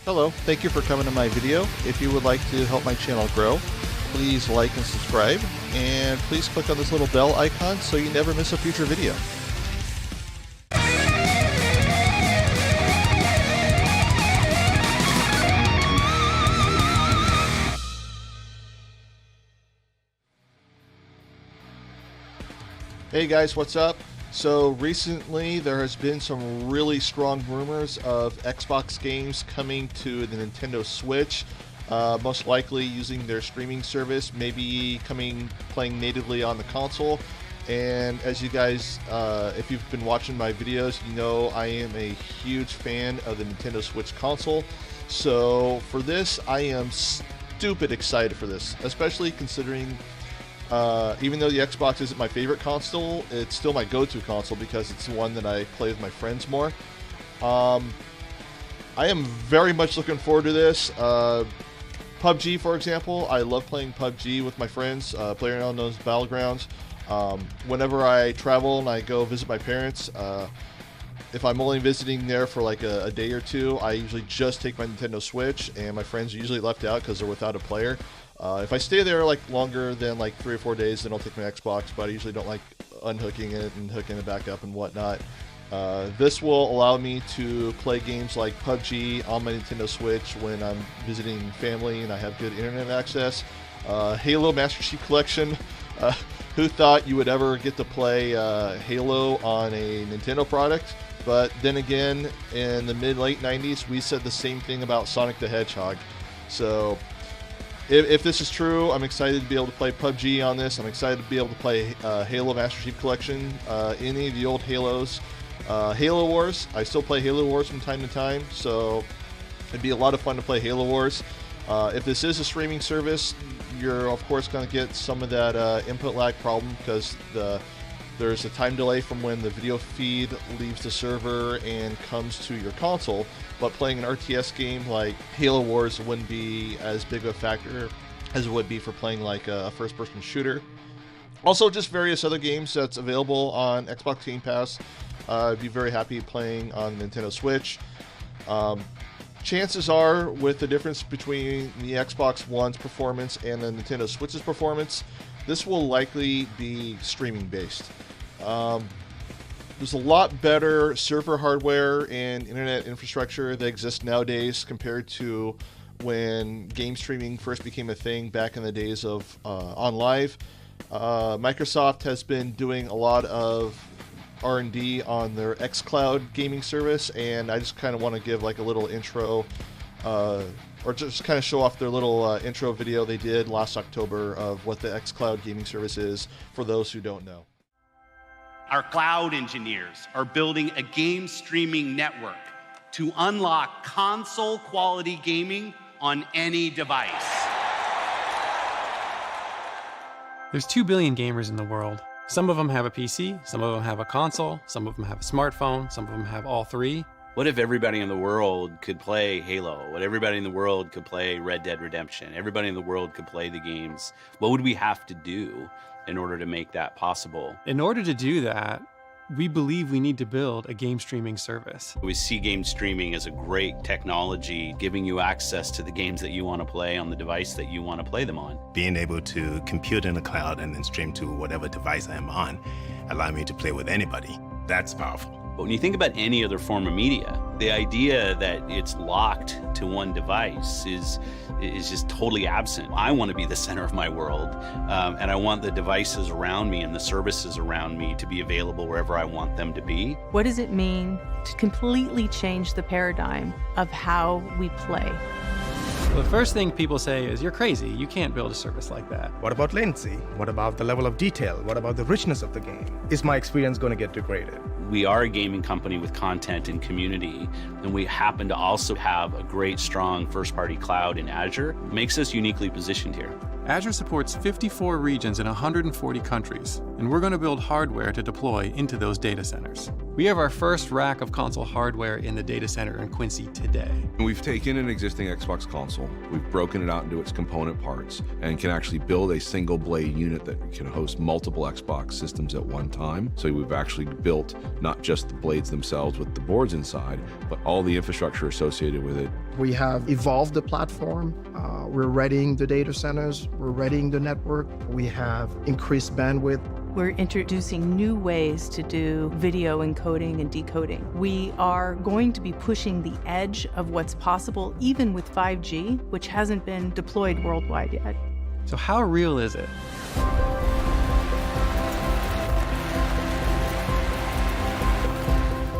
Hello, thank you for coming to my video. If you would like to help my channel grow, please like and subscribe, and please click on this little bell icon so you never miss a future video. Hey guys, what's up? So recently there has been some really strong rumors of Xbox games coming to the Nintendo Switch, most likely using their streaming service, maybe playing natively on the console. And as you guys, if you've been watching my videos, you know I am a huge fan of the Nintendo Switch console. So for this, I am stupid excited for this, especially considering even though the Xbox isn't my favorite console, it's still my go-to console because it's the one that I play with my friends more. I am very much looking forward to this. PUBG, for example, I love playing PUBG with my friends, PlayerUnknown's Battlegrounds. Whenever I travel and I go visit my parents, if I'm only visiting there for like a day or two, I usually just take my Nintendo Switch, and my friends are usually left out because they're without a player. If I stay there like longer than like 3 or 4 days, then I'll take my Xbox, but I usually don't like unhooking it and hooking it back up and whatnot. This will allow me to play games like PUBG on my Nintendo Switch when I'm visiting family and I have good internet access. Halo Master Chief Collection. Who thought you would ever get to play Halo on a Nintendo product? But then again, in the mid-late 90s, we said the same thing about Sonic the Hedgehog. So if this is true, I'm excited to be able to play PUBG on this. I'm excited to be able to play Halo Master Chief Collection, any of the old Halos. Halo Wars, I still play Halo Wars from time to time, so it'd be a lot of fun to play Halo Wars. If this is a streaming service, you're of course going to get some of that input lag problem because there's a time delay from when the video feed leaves the server and comes to your console. But playing an RTS game like Halo Wars wouldn't be as big of a factor as it would be for playing like a first-person shooter. Also, just various other games that's available on Xbox Game Pass. I'd be very happy playing on Nintendo Switch. Chances are, with the difference between the Xbox One's performance and the Nintendo Switch's performance, this will likely be streaming based. There's a lot better server hardware and internet infrastructure that exists nowadays compared to when game streaming first became a thing back in the days of OnLive. Microsoft has been doing a lot of R&D on their XCloud gaming service, and I just kind of want to give like a little intro or just kind of show off their little intro video they did last October of what the XCloud gaming service is for those who don't know. Our cloud engineers are building a game streaming network to unlock console quality gaming on any device. There's 2 billion gamers in the world. Some of them have a PC, some of them have a console, some of them have a smartphone, some of them have all three. What if everybody in the world could play Halo? What if everybody in the world could play Red Dead Redemption? Everybody in the world could play the games. What would we have to do in order to make that possible? In order to do that, we believe we need to build a game streaming service. We see game streaming as a great technology, giving you access to the games that you want to play on the device that you want to play them on. Being able to compute in the cloud and then stream to whatever device I'm on, allow me to play with anybody. That's powerful. But when you think about any other form of media, the idea that it's locked to one device is just totally absent. I want to be the center of my world, and I want the devices around me and the services around me to be available wherever I want them to be. What does it mean to completely change the paradigm of how we play? The first thing people say is, you're crazy, you can't build a service like that. What about latency? What about the level of detail? What about the richness of the game? Is my experience going to get degraded? We are a gaming company with content and community, and we happen to also have a great, strong first-party cloud in Azure. It makes us uniquely positioned here. Azure supports 54 regions in 140 countries, and we're going to build hardware to deploy into those data centers. We have our first rack of console hardware in the data center in Quincy today. We've taken an existing Xbox console, we've broken it out into its component parts, and can actually build a single blade unit that can host multiple Xbox systems at one time. So we've actually built not just the blades themselves with the boards inside, but all the infrastructure associated with it. We have evolved the platform. We're readying the data centers. We're readying the network. We have increased bandwidth. We're introducing new ways to do video encoding and decoding. We are going to be pushing the edge of what's possible, even with 5G, which hasn't been deployed worldwide yet. So how real is it?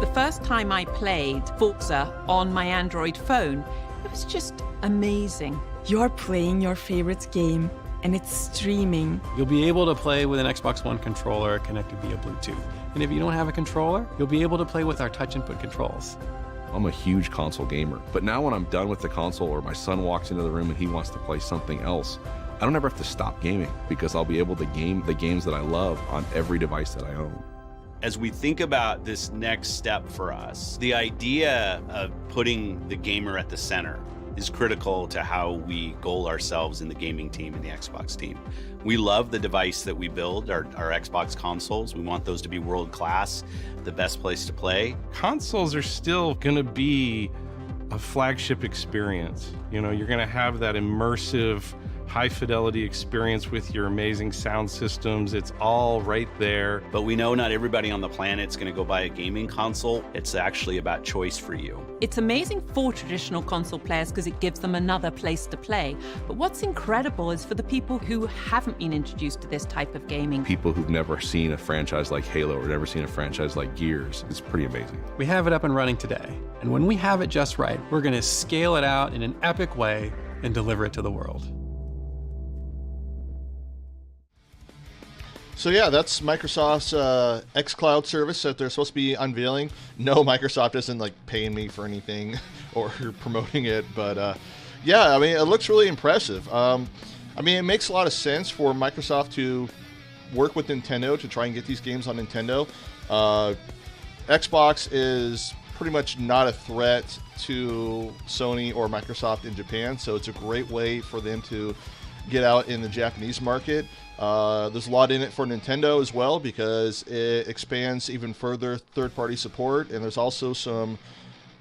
The first time I played Forza on my Android phone, it was just amazing. You're playing your favorite game, and it's streaming. You'll be able to play with an Xbox One controller connected via Bluetooth. And if you don't have a controller, you'll be able to play with our touch input controls. I'm a huge console gamer, but now when I'm done with the console or my son walks into the room and he wants to play something else, I don't ever have to stop gaming because I'll be able to game the games that I love on every device that I own. As we think about this next step for us, the idea of putting the gamer at the center is critical to how we goal ourselves in the gaming team and the Xbox team. We love the device that we build, our Xbox consoles. We want those to be world-class, the best place to play. Consoles are still gonna be a flagship experience. You know, you're gonna have that immersive, high-fidelity experience with your amazing sound systems. It's all right there. But we know not everybody on the planet's gonna go buy a gaming console. It's actually about choice for you. It's amazing for traditional console players because it gives them another place to play. But what's incredible is for the people who haven't been introduced to this type of gaming. People who've never seen a franchise like Halo or never seen a franchise like Gears. It's pretty amazing. We have it up and running today. And when we have it just right, we're gonna scale it out in an epic way and deliver it to the world. So yeah, that's Microsoft's XCloud service that they're supposed to be unveiling. No, Microsoft isn't like paying me for anything or promoting it, but yeah, I mean, it looks really impressive. I mean, it makes a lot of sense for Microsoft to work with Nintendo to try and get these games on Nintendo. Xbox is pretty much not a threat to Sony or Microsoft in Japan, so it's a great way for them to get out in the Japanese market. There's a lot in it for Nintendo as well because it expands even further third-party support, and there's also some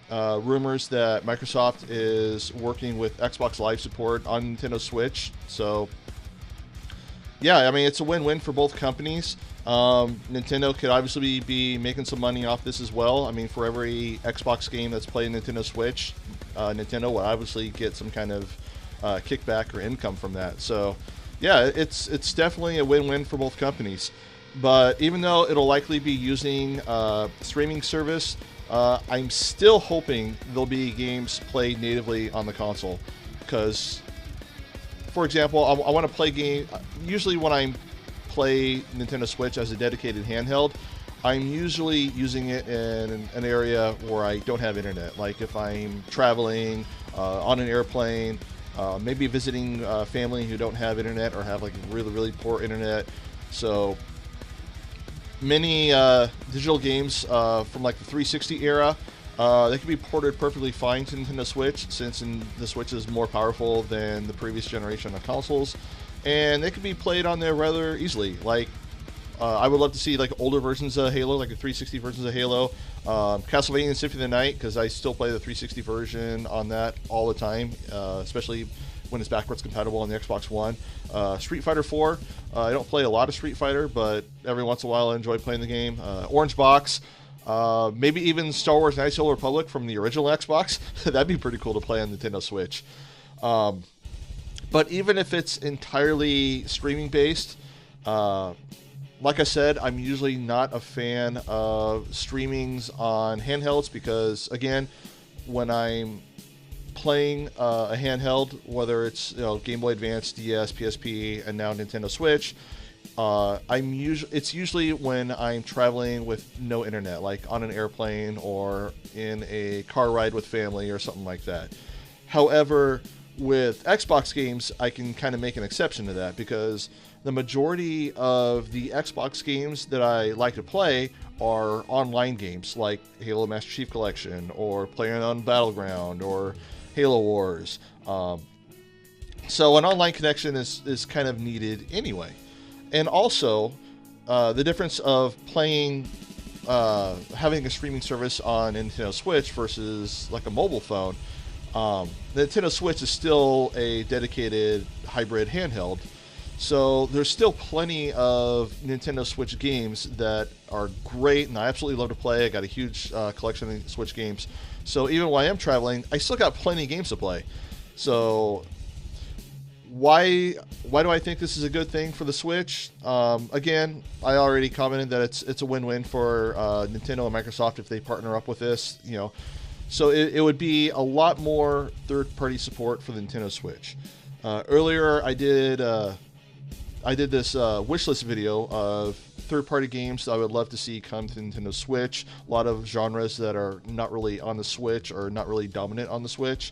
rumors that Microsoft is working with Xbox Live support on Nintendo Switch. So yeah, I mean, it's a win-win for both companies. Nintendo could obviously be making some money off this as well. I mean, for every Xbox game that's played on Nintendo Switch, Nintendo will obviously get some kind of kickback or income from that. So yeah, it's definitely a win-win for both companies. But even though it'll likely be using streaming service, I'm still hoping there'll be games played natively on the console. Because, for example, I want to play game. Usually when I play Nintendo Switch as a dedicated handheld, I'm usually using it in an area where I don't have internet. Like if I'm traveling on an airplane, maybe visiting family who don't have internet or have like really, really poor internet. So many digital games from like the 360 era, they can be ported perfectly fine to Nintendo Switch, since the Switch is more powerful than the previous generation of consoles, and they can be played on there rather easily. Like I would love to see like older versions of Halo, like the 360 versions of Halo, Castlevania Symphony of the Night, because I still play the 360 version on that all the time, especially when it's backwards compatible on the Xbox One. Street Fighter 4, I don't play a lot of Street Fighter, but every once in a while I enjoy playing the game. Orange Box, maybe even Star Wars Knights of the Old Republic from the original Xbox. That'd be pretty cool to play on Nintendo Switch. But even if it's entirely streaming based, like I said, I'm usually not a fan of streamings on handhelds because, again, when I'm playing a handheld, whether it's Game Boy Advance, DS, PSP, and now Nintendo Switch, it's usually when I'm traveling with no internet, like on an airplane or in a car ride with family or something like that. However, with Xbox games, I can kind of make an exception to that because the majority of the Xbox games that I like to play are online games like Halo Master Chief Collection or PlayerUnknown's Battleground or Halo Wars. So an online connection is kind of needed anyway. And also, the difference of playing, having a streaming service on Nintendo Switch versus like a mobile phone, the Nintendo Switch is still a dedicated hybrid handheld. So there's still plenty of Nintendo Switch games that are great, and I absolutely love to play. I got a huge collection of Switch games. So even while I'm traveling, I still got plenty of games to play. So why do I think this is a good thing for the Switch? Again, I already commented that it's a win-win for Nintendo and Microsoft if they partner up with this. So it would be a lot more third-party support for the Nintendo Switch. Earlier, I did this wishlist video of third-party games that I would love to see come to Nintendo Switch. A lot of genres that are not really on the Switch or not really dominant on the Switch.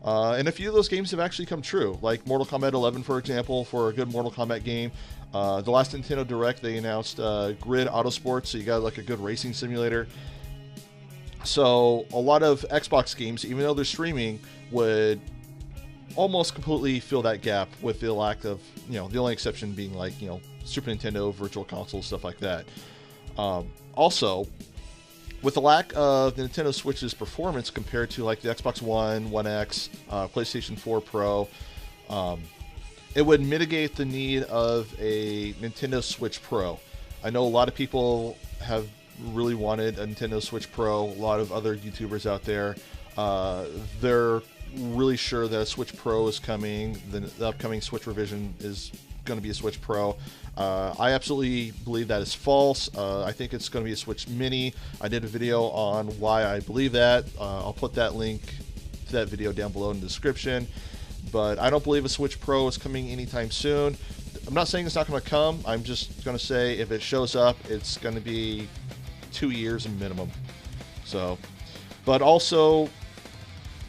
And a few of those games have actually come true, like Mortal Kombat 11, for example, for a good Mortal Kombat game. The last Nintendo Direct, they announced Grid Autosport, so you got like a good racing simulator. So a lot of Xbox games, even though they're streaming, would almost completely fill that gap, with the lack of, the only exception being like, Super Nintendo, Virtual Console, stuff like that. Also, with the lack of the Nintendo Switch's performance compared to like the Xbox One, One X, PlayStation 4 Pro, it would mitigate the need of a Nintendo Switch Pro. I know a lot of people have really wanted a Nintendo Switch Pro. A lot of other YouTubers out there, they're really sure that a Switch Pro is coming. The upcoming Switch revision is going to be a Switch Pro. I absolutely believe that is false. I think it's going to be a Switch Mini. I did a video on why I believe that. I'll put that link to that video down below in the description. But I don't believe a Switch Pro is coming anytime soon. I'm not saying it's not going to come. I'm just going to say if it shows up, it's going to be 2 years minimum. So, but also,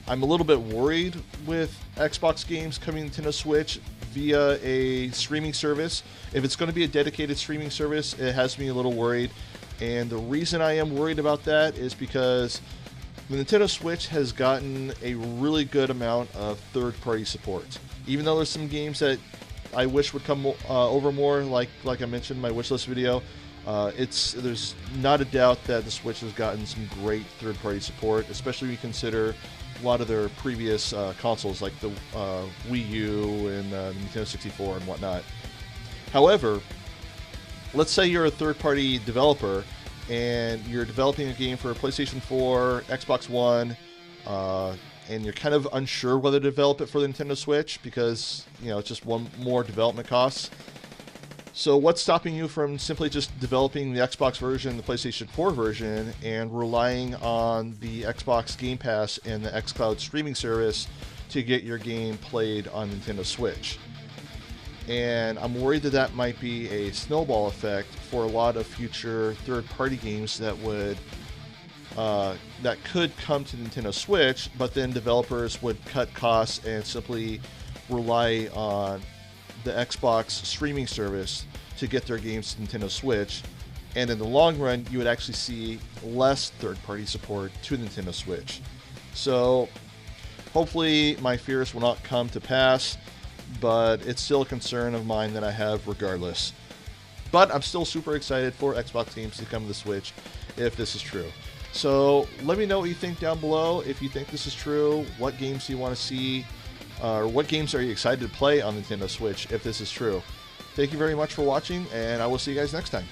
I'm a little bit worried with Xbox games coming to Nintendo Switch via a streaming service. If it's going to be a dedicated streaming service, it has me a little worried. And the reason I am worried about that is because the Nintendo Switch has gotten a really good amount of third-party support. Even though there's some games that I wish would come over more, like I mentioned in my wishlist video, there's not a doubt that the Switch has gotten some great third-party support, especially when you consider a lot of their previous consoles, like the Wii U and Nintendo 64 and whatnot. However, let's say you're a third-party developer and you're developing a game for PlayStation 4, Xbox One, and you're kind of unsure whether to develop it for the Nintendo Switch because, it's just one more development costs. So what's stopping you from simply just developing the Xbox version, the PlayStation 4 version, and relying on the Xbox Game Pass and the XCloud streaming service to get your game played on Nintendo Switch? And I'm worried that might be a snowball effect for a lot of future third-party games that could come to Nintendo Switch, but then developers would cut costs and simply rely on the Xbox streaming service to get their games to Nintendo Switch, and in the long run you would actually see less third-party support to Nintendo Switch. So hopefully my fears will not come to pass, but it's still a concern of mine that I have regardless. But I'm still super excited for Xbox games to come to the Switch if this is true. So let me know what you think down below. If you think this is true, what games do you want to see? Or what games are you excited to play on Nintendo Switch if this is true? Thank you very much for watching, and I will see you guys next time.